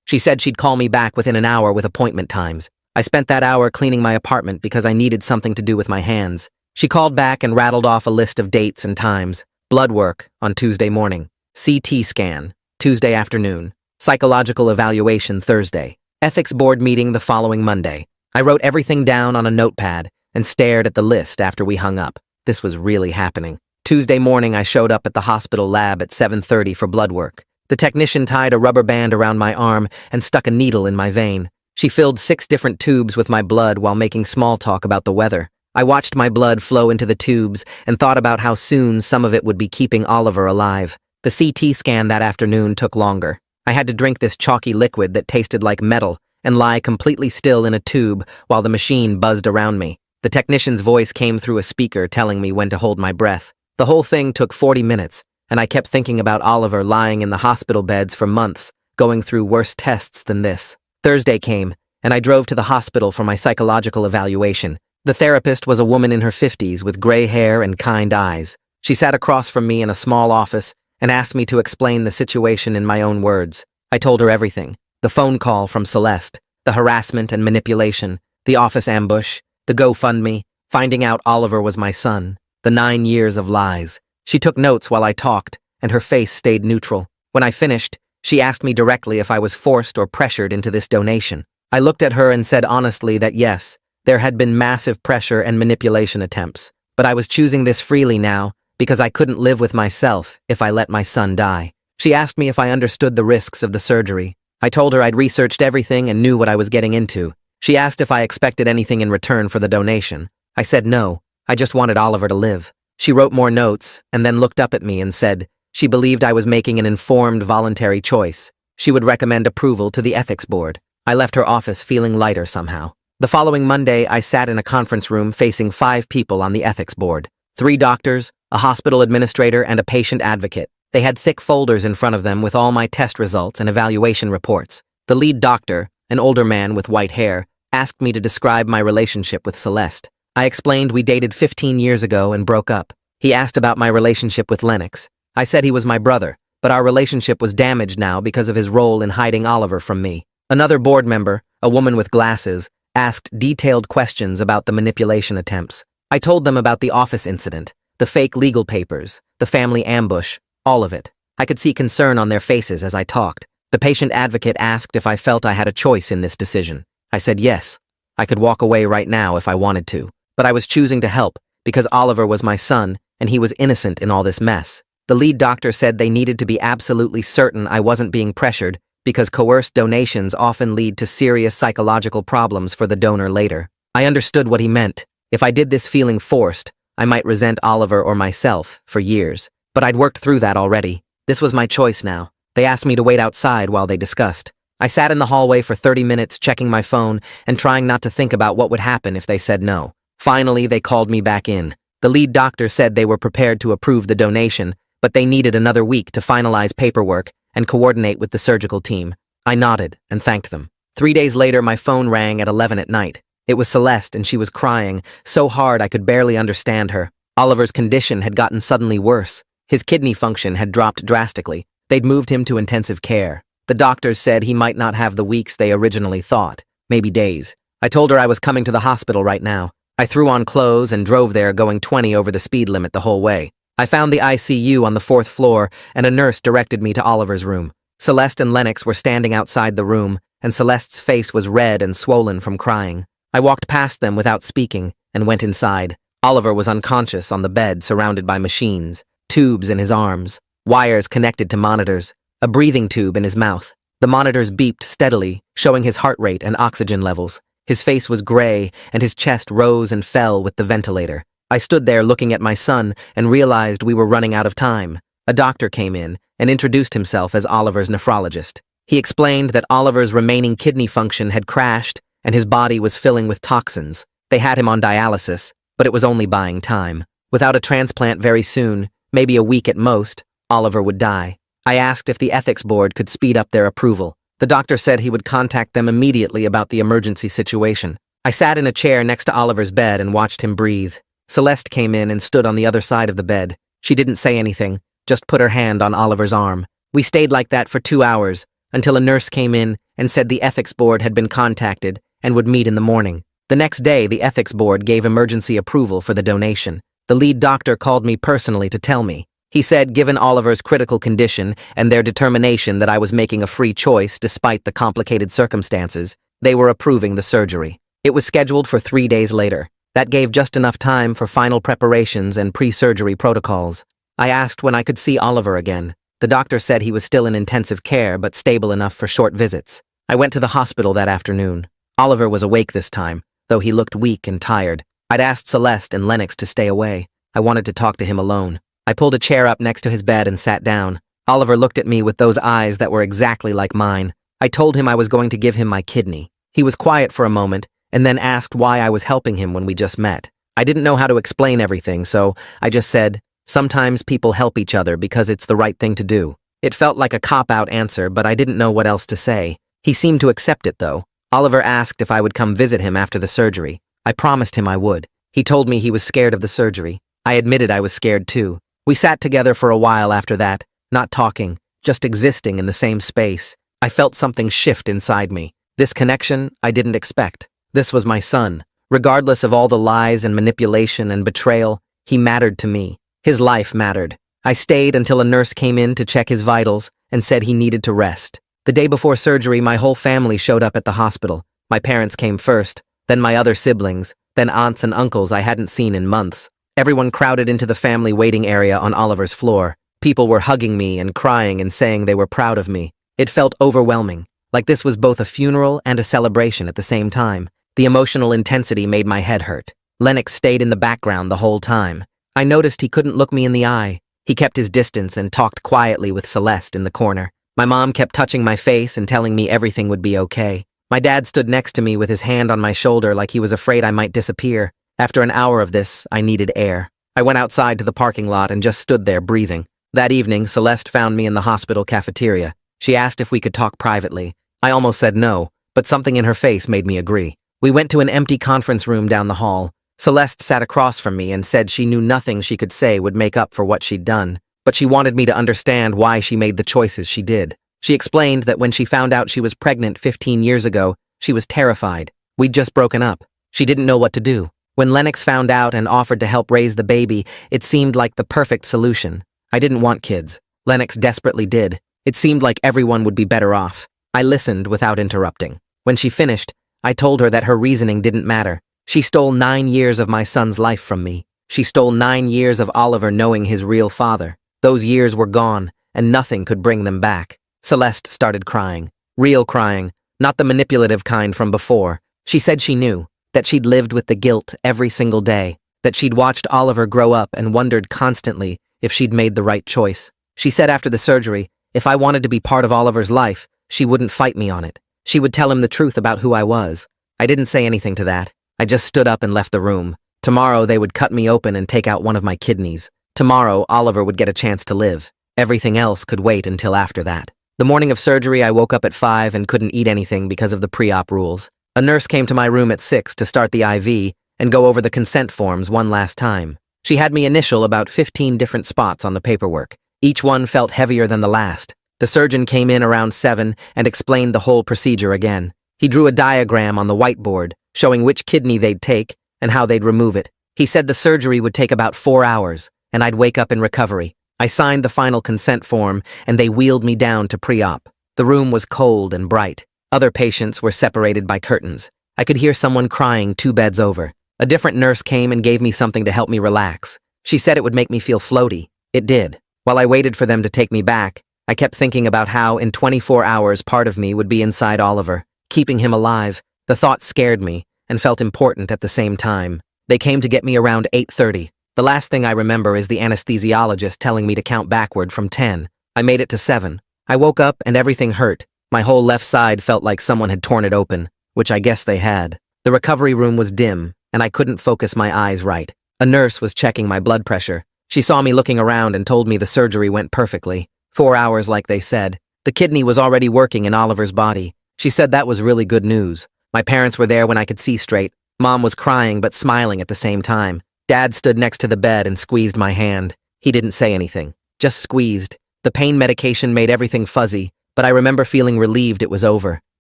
She said she'd call me back within an hour with appointment times. I spent that hour cleaning my apartment because I needed something to do with my hands. She called back and rattled off a list of dates and times. Blood work on Tuesday morning. CT scan, Tuesday afternoon. Psychological evaluation Thursday. Ethics board meeting the following Monday. I wrote everything down on a notepad and stared at the list after we hung up. This was really happening. Tuesday morning, I showed up at the hospital lab at 7:30 for blood work. The technician tied a rubber band around my arm and stuck a needle in my vein. She filled 6 different tubes with my blood while making small talk about the weather. I watched my blood flow into the tubes and thought about how soon some of it would be keeping Oliver alive. The CT scan that afternoon took longer. I had to drink this chalky liquid that tasted like metal and lie completely still in a tube while the machine buzzed around me. The technician's voice came through a speaker telling me when to hold my breath. The whole thing took 40 minutes, and I kept thinking about Oliver lying in the hospital beds for months, going through worse tests than this. Thursday came, and I drove to the hospital for my psychological evaluation. The therapist was a woman in her 50s with gray hair and kind eyes. She sat across from me in a small office and asked me to explain the situation in my own words. I told her everything. The phone call from Celeste, the harassment and manipulation, the office ambush, the GoFundMe, finding out Oliver was my son, the 9 years of lies. She took notes while I talked, and her face stayed neutral. When I finished, she asked me directly if I was forced or pressured into this donation. I looked at her and said honestly that yes, there had been massive pressure and manipulation attempts, but I was choosing this freely now because I couldn't live with myself if I let my son die. She asked me if I understood the risks of the surgery. I told her I'd researched everything and knew what I was getting into. She asked if I expected anything in return for the donation. I said no, I just wanted Oliver to live. She wrote more notes and then looked up at me and said she believed I was making an informed, voluntary choice. She would recommend approval to the ethics board. I left her office feeling lighter somehow. The following Monday, I sat in a conference room facing 5 people on the ethics board. 3 doctors, a hospital administrator, and a patient advocate. They had thick folders in front of them with all my test results and evaluation reports. The lead doctor, an older man with white hair, asked me to describe my relationship with Celeste. I explained we dated 15 years ago and broke up. He asked about my relationship with Lennox. I said he was my brother, but our relationship was damaged now because of his role in hiding Oliver from me. Another board member, a woman with glasses, asked detailed questions about the manipulation attempts. I told them about the office incident, the fake legal papers, the family ambush, all of it. I could see concern on their faces as I talked. The patient advocate asked if I felt I had a choice in this decision. I said yes. I could walk away right now if I wanted to, but I was choosing to help because Oliver was my son and he was innocent in all this mess. The lead doctor said they needed to be absolutely certain I wasn't being pressured because coerced donations often lead to serious psychological problems for the donor later. I understood what he meant. If I did this feeling forced, I might resent Oliver or myself for years. But I'd worked through that already. This was my choice now. They asked me to wait outside while they discussed. I sat in the hallway for 30 minutes checking my phone and trying not to think about what would happen if they said no. Finally, they called me back in. The lead doctor said they were prepared to approve the donation, but they needed another week to finalize paperwork and coordinate with the surgical team. I nodded and thanked them. 3 days later, my phone rang at 11 at night. It was Celeste, and she was crying so hard I could barely understand her. Oliver's condition had gotten suddenly worse. His kidney function had dropped drastically. They'd moved him to intensive care. The doctors said he might not have the weeks they originally thought, maybe days. I told her I was coming to the hospital right now. I threw on clothes and drove there going 20 over the speed limit the whole way. I found the ICU on the 4th floor, and a nurse directed me to Oliver's room. Celeste and Lennox were standing outside the room, and Celeste's face was red and swollen from crying. I walked past them without speaking and went inside. Oliver was unconscious on the bed, surrounded by machines, tubes in his arms, wires connected to monitors, a breathing tube in his mouth. The monitors beeped steadily, showing his heart rate and oxygen levels. His face was gray, and his chest rose and fell with the ventilator. I stood there looking at my son and realized we were running out of time. A doctor came in and introduced himself as Oliver's nephrologist. He explained that Oliver's remaining kidney function had crashed and his body was filling with toxins. They had him on dialysis, but it was only buying time. Without a transplant very soon, maybe a week at most, Oliver would die. I asked if the ethics board could speed up their approval. The doctor said he would contact them immediately about the emergency situation. I sat in a chair next to Oliver's bed and watched him breathe. Celeste came in and stood on the other side of the bed. She didn't say anything, just put her hand on Oliver's arm. We stayed like that for 2 hours, until a nurse came in and said the ethics board had been contacted and would meet in the morning. The next day, the ethics board gave emergency approval for the donation. The lead doctor called me personally to tell me. He said, given Oliver's critical condition and their determination that I was making a free choice despite the complicated circumstances, they were approving the surgery. It was scheduled for 3 days later. That gave just enough time for final preparations and pre-surgery protocols. I asked when I could see Oliver again. The doctor said he was still in intensive care but stable enough for short visits. I went to the hospital that afternoon. Oliver was awake this time, though he looked weak and tired. I'd asked Celeste and Lennox to stay away. I wanted to talk to him alone. I pulled a chair up next to his bed and sat down. Oliver looked at me with those eyes that were exactly like mine. I told him I was going to give him my kidney. He was quiet for a moment, and then asked why I was helping him when we just met. I didn't know how to explain everything, so I just said, sometimes people help each other because it's the right thing to do. It felt like a cop-out answer, but I didn't know what else to say. He seemed to accept it, though. Oliver asked if I would come visit him after the surgery. I promised him I would. He told me he was scared of the surgery. I admitted I was scared too. We sat together for a while after that, not talking, just existing in the same space. I felt something shift inside me. This connection I didn't expect. This was my son. Regardless of all the lies and manipulation and betrayal, he mattered to me. His life mattered. I stayed until a nurse came in to check his vitals and said he needed to rest. The day before surgery, my whole family showed up at the hospital. My parents came first, then my other siblings, then aunts and uncles I hadn't seen in months. Everyone crowded into the family waiting area on Oliver's floor. People were hugging me and crying and saying they were proud of me. It felt overwhelming, like this was both a funeral and a celebration at the same time. The emotional intensity made my head hurt. Lennox stayed in the background the whole time. I noticed he couldn't look me in the eye. He kept his distance and talked quietly with Celeste in the corner. My mom kept touching my face and telling me everything would be okay. My dad stood next to me with his hand on my shoulder like he was afraid I might disappear. After an hour of this, I needed air. I went outside to the parking lot and just stood there breathing. That evening, Celeste found me in the hospital cafeteria. She asked if we could talk privately. I almost said no, but something in her face made me agree. We went to an empty conference room down the hall. Celeste sat across from me and said she knew nothing she could say would make up for what she'd done, but she wanted me to understand why she made the choices she did. She explained that when she found out she was pregnant 15 years ago, she was terrified. We'd just broken up. She didn't know what to do. When Lennox found out and offered to help raise the baby, it seemed like the perfect solution. I didn't want kids. Lennox desperately did. It seemed like everyone would be better off. I listened without interrupting. When she finished, I told her that her reasoning didn't matter. She stole 9 years of my son's life from me. She stole 9 years of Oliver knowing his real father. Those years were gone, and nothing could bring them back. Celeste started crying. Real crying, not the manipulative kind from before. She said she knew, that she'd lived with the guilt every single day, that she'd watched Oliver grow up and wondered constantly if she'd made the right choice. She said after the surgery, if I wanted to be part of Oliver's life, she wouldn't fight me on it. She would tell him the truth about who I was. I didn't say anything to that. I just stood up and left the room. Tomorrow they would cut me open and take out one of my kidneys. Tomorrow Oliver would get a chance to live. Everything else could wait until after that. The morning of surgery, I woke up at 5 and couldn't eat anything because of the pre-op rules. A nurse came to my room at 6 to start the IV and go over the consent forms one last time. She had me initial about 15 different spots on the paperwork. Each one felt heavier than the last. The surgeon came in around 7 and explained the whole procedure again. He drew a diagram on the whiteboard, showing which kidney they'd take and how they'd remove it. He said the surgery would take about 4 hours, and I'd wake up in recovery. I signed the final consent form, and they wheeled me down to pre-op. The room was cold and bright. Other patients were separated by curtains. I could hear someone crying 2 beds over. A different nurse came and gave me something to help me relax. She said it would make me feel floaty. It did. While I waited for them to take me back, I kept thinking about how in 24 hours part of me would be inside Oliver, keeping him alive. The thought scared me and felt important at the same time. They came to get me around 8:30. The last thing I remember is the anesthesiologist telling me to count backward from 10. I made it to 7. I woke up and everything hurt. My whole left side felt like someone had torn it open, which I guess they had. The recovery room was dim, and I couldn't focus my eyes right. A nurse was checking my blood pressure. She saw me looking around and told me the surgery went perfectly. 4 hours like they said. The kidney was already working in Oliver's body. She said that was really good news. My parents were there when I could see straight. Mom was crying but smiling at the same time. Dad stood next to the bed and squeezed my hand. He didn't say anything, just squeezed. The pain medication made everything fuzzy, but I remember feeling relieved it was over.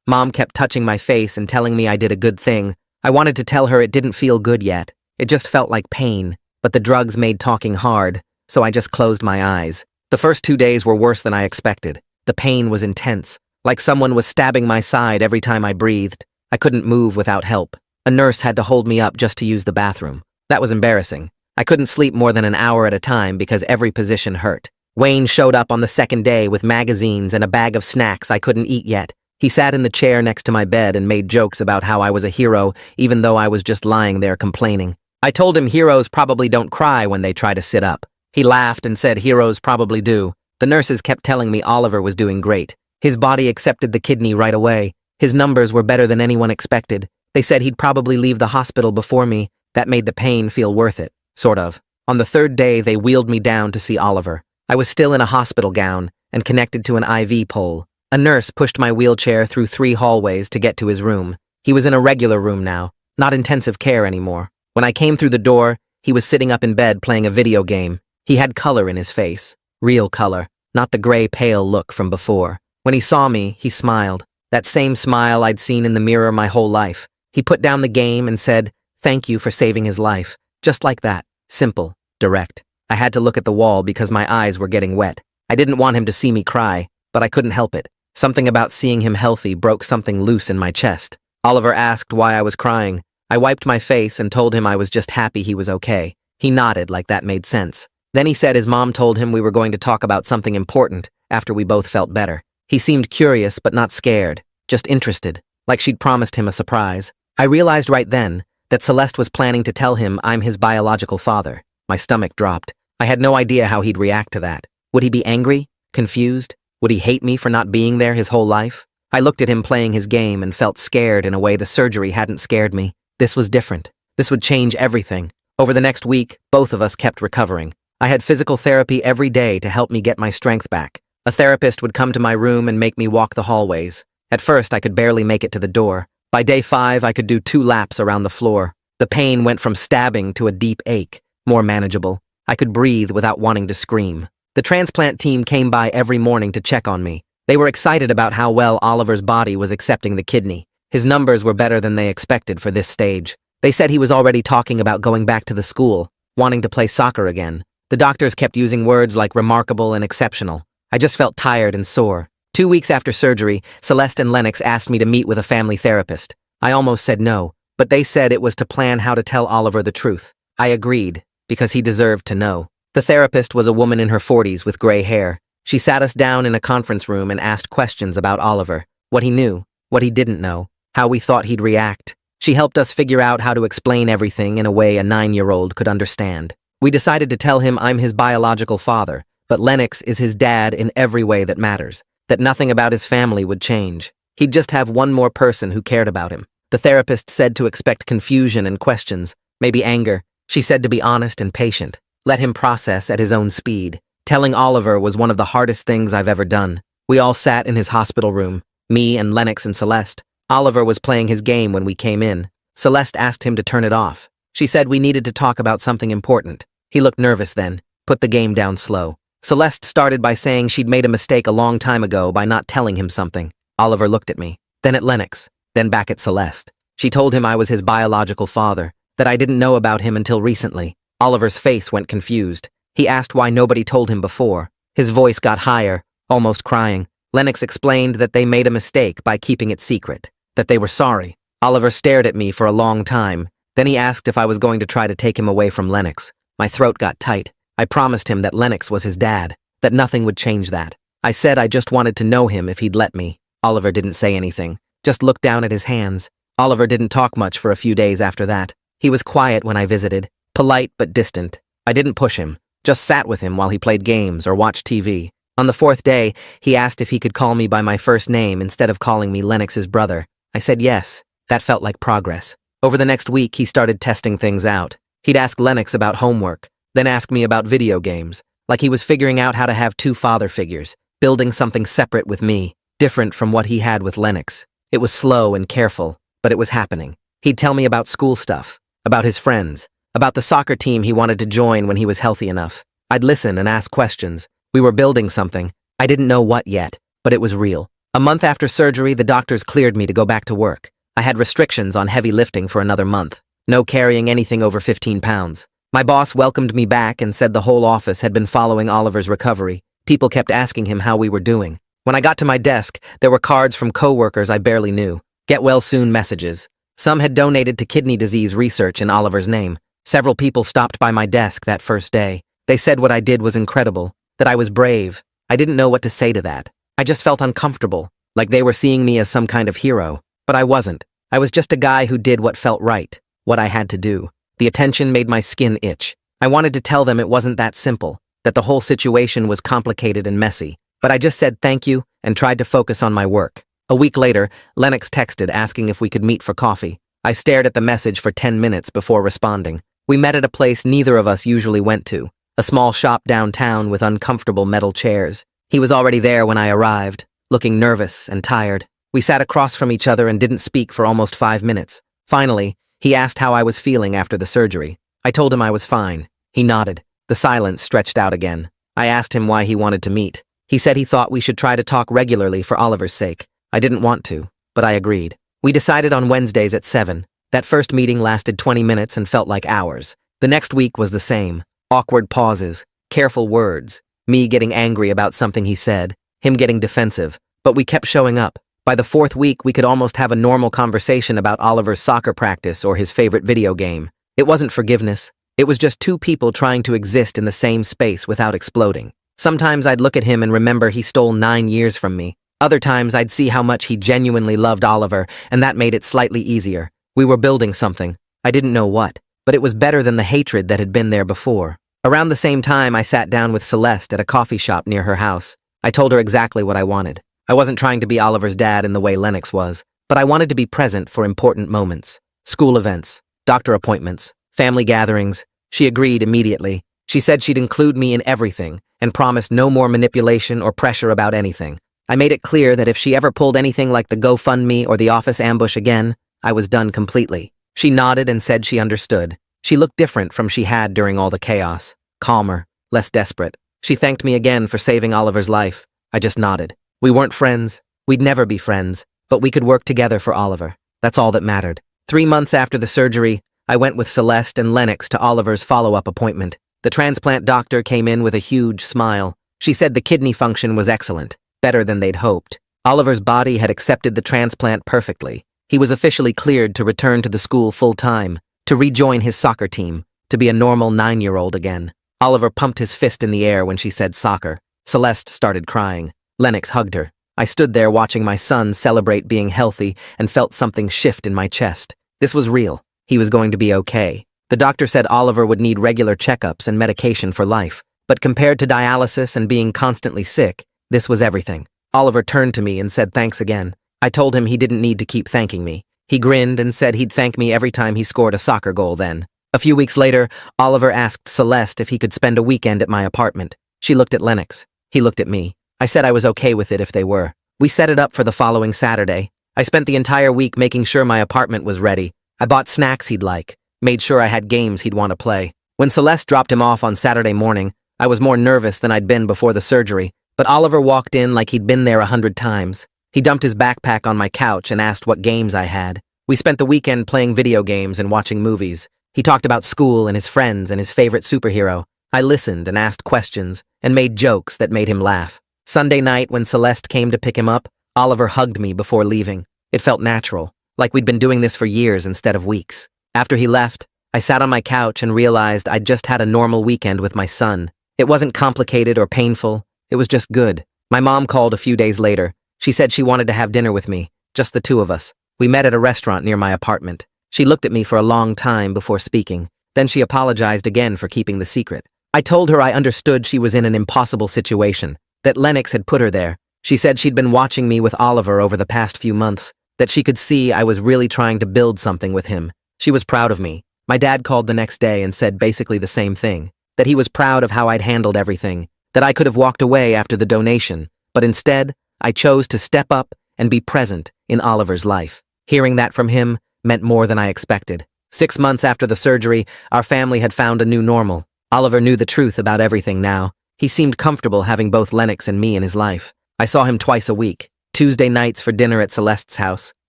Mom kept touching my face and telling me I did a good thing. I wanted to tell her it didn't feel good yet. It just felt like pain, but the drugs made talking hard, so I just closed my eyes. The first 2 days were worse than I expected. The pain was intense, like someone was stabbing my side every time I breathed. I couldn't move without help. A nurse had to hold me up just to use the bathroom. That was embarrassing. I couldn't sleep more than an hour at a time because every position hurt. Wayne showed up on the second day with magazines and a bag of snacks I couldn't eat yet. He sat in the chair next to my bed and made jokes about how I was a hero, even though I was just lying there complaining. I told him heroes probably don't cry when they try to sit up. He laughed and said heroes probably do. The nurses kept telling me Oliver was doing great. His body accepted the kidney right away. His numbers were better than anyone expected. They said he'd probably leave the hospital before me. That made the pain feel worth it, sort of. On the third day, they wheeled me down to see Oliver. I was still in a hospital gown and connected to an IV pole. A nurse pushed my wheelchair through 3 hallways to get to his room. He was in a regular room now, not intensive care anymore. When I came through the door, he was sitting up in bed playing a video game. He had color in his face. Real color, not the gray pale look from before. When he saw me, he smiled. That same smile I'd seen in the mirror my whole life. He put down the game and said, "Thank you for saving his life." Just like that. Simple, direct. I had to look at the wall because my eyes were getting wet. I didn't want him to see me cry, but I couldn't help it. Something about seeing him healthy broke something loose in my chest. Oliver asked why I was crying. I wiped my face and told him I was just happy he was okay. He nodded like that made sense. Then he said his mom told him we were going to talk about something important after we both felt better. He seemed curious but not scared, just interested, like she'd promised him a surprise. I realized right then that Celeste was planning to tell him I'm his biological father. My stomach dropped. I had no idea how he'd react to that. Would he be angry? Confused? Would he hate me for not being there his whole life? I looked at him playing his game and felt scared in a way the surgery hadn't scared me. This was different. This would change everything. Over the next week, both of us kept recovering. I had physical therapy every day to help me get my strength back. A therapist would come to my room and make me walk the hallways. At first, I could barely make it to the door. By day 5, I could do 2 laps around the floor. The pain went from stabbing to a deep ache, more manageable. I could breathe without wanting to scream. The transplant team came by every morning to check on me. They were excited about how well Oliver's body was accepting the kidney. His numbers were better than they expected for this stage. They said he was already talking about going back to the school, wanting to play soccer again. The doctors kept using words like remarkable and exceptional. I just felt tired and sore. 2 weeks after surgery, Celeste and Lennox asked me to meet with a family therapist. I almost said no, but they said it was to plan how to tell Oliver the truth. I agreed, because he deserved to know. The therapist was a woman in her 40s with gray hair. She sat us down in a conference room and asked questions about Oliver, what he knew, what he didn't know, how we thought he'd react. She helped us figure out how to explain everything in a way a 9-year-old could understand. We decided to tell him I'm his biological father, but Lennox is his dad in every way that matters, that nothing about his family would change. He'd just have one more person who cared about him. The therapist said to expect confusion and questions, maybe anger. She said to be honest and patient. Let him process at his own speed. Telling Oliver was one of the hardest things I've ever done. We all sat in his hospital room, me and Lennox and Celeste. Oliver was playing his game when we came in. Celeste asked him to turn it off. She said we needed to talk about something important. He looked nervous then, put the game down slow. Celeste started by saying she'd made a mistake a long time ago by not telling him something. Oliver looked at me, then at Lennox, then back at Celeste. She told him I was his biological father, that I didn't know about him until recently. Oliver's face went confused. He asked why nobody told him before. His voice got higher, almost crying. Lennox explained that they made a mistake by keeping it secret, that they were sorry. Oliver stared at me for a long time. Then he asked if I was going to try to take him away from Lennox. My throat got tight. I promised him that Lennox was his dad, that nothing would change that. I said I just wanted to know him if he'd let me. Oliver didn't say anything, just looked down at his hands. Oliver didn't talk much for a few days after that. He was quiet when I visited, polite but distant. I didn't push him, just sat with him while he played games or watched TV. On the 4th day, he asked if he could call me by my first name instead of calling me Lennox's brother. I said yes. That felt like progress. Over the next week, he started testing things out. He'd ask Lennox about homework, then ask me about video games, like he was figuring out how to have 2 father figures, building something separate with me, different from what he had with Lennox. It was slow and careful, but it was happening. He'd tell me about school stuff, about his friends, About the soccer team he wanted to join when he was healthy enough. I'd listen and ask questions. We were building something. I didn't know what yet, but it was real. A month after surgery, the doctors cleared me to go back to work. I had restrictions on heavy lifting for another month. No carrying anything over 15 pounds. My boss welcomed me back and said the whole office had been following Oliver's recovery. People kept asking him how we were doing. When I got to my desk, there were cards from coworkers I barely knew. Get well soon messages. Some had donated to kidney disease research in Oliver's name. Several people stopped by my desk that first day. They said what I did was incredible, that I was brave. I didn't know what to say to that. I just felt uncomfortable, like they were seeing me as some kind of hero. But I wasn't. I was just a guy who did what felt right, what I had to do. The attention made my skin itch. I wanted to tell them it wasn't that simple, that the whole situation was complicated and messy. But I just said thank you and tried to focus on my work. A week later, Lennox texted asking if we could meet for coffee. I stared at the message for 10 minutes before responding. We met at a place neither of us usually went to, a small shop downtown with uncomfortable metal chairs. He was already there when I arrived, looking nervous and tired. We sat across from each other and didn't speak for almost 5 minutes. Finally, he asked how I was feeling after the surgery. I told him I was fine. He nodded. The silence stretched out again. I asked him why he wanted to meet. He said he thought we should try to talk regularly for Oliver's sake. I didn't want to, but I agreed. We decided on Wednesdays at 7. That first meeting lasted 20 minutes and felt like hours. The next week was the same. Awkward pauses, careful words, me getting angry about something he said, him getting defensive. But we kept showing up. By the 4th week, we could almost have a normal conversation about Oliver's soccer practice or his favorite video game. It wasn't forgiveness. It was just two people trying to exist in the same space without exploding. Sometimes I'd look at him and remember he stole 9 years from me. Other times I'd see how much he genuinely loved Oliver, and that made it slightly easier. We were building something. I didn't know what, but it was better than the hatred that had been there before. Around the same time, I sat down with Celeste at a coffee shop near her house. I told her exactly what I wanted. I wasn't trying to be Oliver's dad in the way Lennox was, but I wanted to be present for important moments. School events, doctor appointments, family gatherings. She agreed immediately. She said she'd include me in everything and promised no more manipulation or pressure about anything. I made it clear that if she ever pulled anything like the GoFundMe or the office ambush again, I was done completely. She nodded and said she understood. She looked different from she had during all the chaos. Calmer, less desperate. She thanked me again for saving Oliver's life. I just nodded. We weren't friends. We'd never be friends, but we could work together for Oliver. That's all that mattered. 3 months after the surgery, I went with Celeste and Lennox to Oliver's follow-up appointment. The transplant doctor came in with a huge smile. She said the kidney function was excellent, better than they'd hoped. Oliver's body had accepted the transplant perfectly. He was officially cleared to return to the school full-time, to rejoin his soccer team, to be a normal 9-year-old again. Oliver pumped his fist in the air when she said soccer. Celeste started crying. Lennox hugged her. I stood there watching my son celebrate being healthy and felt something shift in my chest. This was real. He was going to be okay. The doctor said Oliver would need regular checkups and medication for life, but compared to dialysis and being constantly sick, this was everything. Oliver turned to me and said thanks again. I told him he didn't need to keep thanking me. He grinned and said he'd thank me every time he scored a soccer goal then. A few weeks later, Oliver asked Celeste if he could spend a weekend at my apartment. She looked at Lennox. He looked at me. I said I was okay with it if they were. We set it up for the following Saturday. I spent the entire week making sure my apartment was ready. I bought snacks he'd like, made sure I had games he'd want to play. When Celeste dropped him off on Saturday morning, I was more nervous than I'd been before the surgery, but Oliver walked in like he'd been there 100 times. He dumped his backpack on my couch and asked what games I had. We spent the weekend playing video games and watching movies. He talked about school and his friends and his favorite superhero. I listened and asked questions and made jokes that made him laugh. Sunday night, when Celeste came to pick him up, Oliver hugged me before leaving. It felt natural, like we'd been doing this for years instead of weeks. After he left, I sat on my couch and realized I'd just had a normal weekend with my son. It wasn't complicated or painful. It was just good. My mom called a few days later. She said she wanted to have dinner with me, just the two of us. We met at a restaurant near my apartment. She looked at me for a long time before speaking. Then she apologized again for keeping the secret. I told her I understood she was in an impossible situation, that Lennox had put her there. She said she'd been watching me with Oliver over the past few months, that she could see I was really trying to build something with him. She was proud of me. My dad called the next day and said basically the same thing, that he was proud of how I'd handled everything, that I could have walked away after the donation, but instead, I chose to step up and be present in Oliver's life. Hearing that from him meant more than I expected. 6 months after the surgery, our family had found a new normal. Oliver knew the truth about everything now. He seemed comfortable having both Lennox and me in his life. I saw him twice a week, Tuesday nights for dinner at Celeste's house,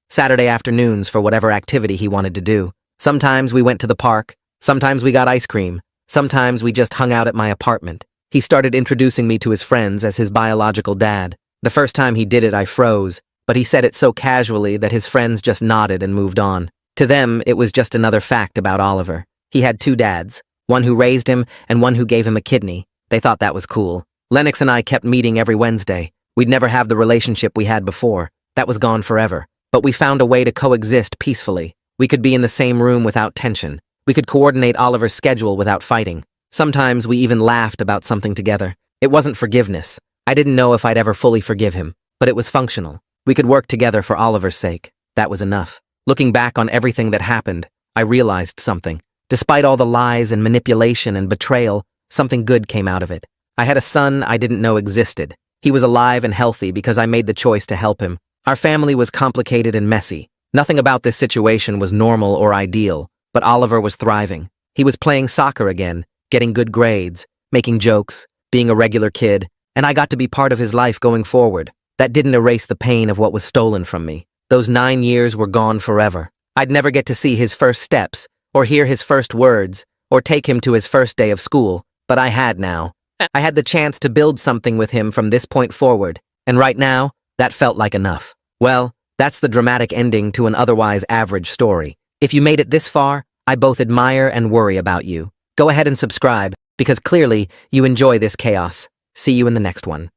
Saturday afternoons for whatever activity he wanted to do. Sometimes we went to the park, sometimes we got ice cream, sometimes we just hung out at my apartment. He started introducing me to his friends as his biological dad. The first time he did it, I froze, but he said it so casually that his friends just nodded and moved on. To them, it was just another fact about Oliver. He had 2 dads, one who raised him and one who gave him a kidney. They thought that was cool. Lennox and I kept meeting every Wednesday. We'd never have the relationship we had before. That was gone forever. But we found a way to coexist peacefully. We could be in the same room without tension. We could coordinate Oliver's schedule without fighting. Sometimes we even laughed about something together. It wasn't forgiveness. I didn't know if I'd ever fully forgive him, but it was functional. We could work together for Oliver's sake. That was enough. Looking back on everything that happened, I realized something. Despite all the lies and manipulation and betrayal, something good came out of it. I had a son I didn't know existed. He was alive and healthy because I made the choice to help him. Our family was complicated and messy. Nothing about this situation was normal or ideal, but Oliver was thriving. He was playing soccer again, getting good grades, making jokes, being a regular kid, and I got to be part of his life going forward. That didn't erase the pain of what was stolen from me. Those 9 years were gone forever. I'd never get to see his first steps, or hear his first words, or take him to his first day of school, but I had now. I had the chance to build something with him from this point forward, and right now, that felt like enough. Well, that's the dramatic ending to an otherwise average story. If you made it this far, I both admire and worry about you. Go ahead and subscribe, because clearly you enjoy this chaos. See you in the next one.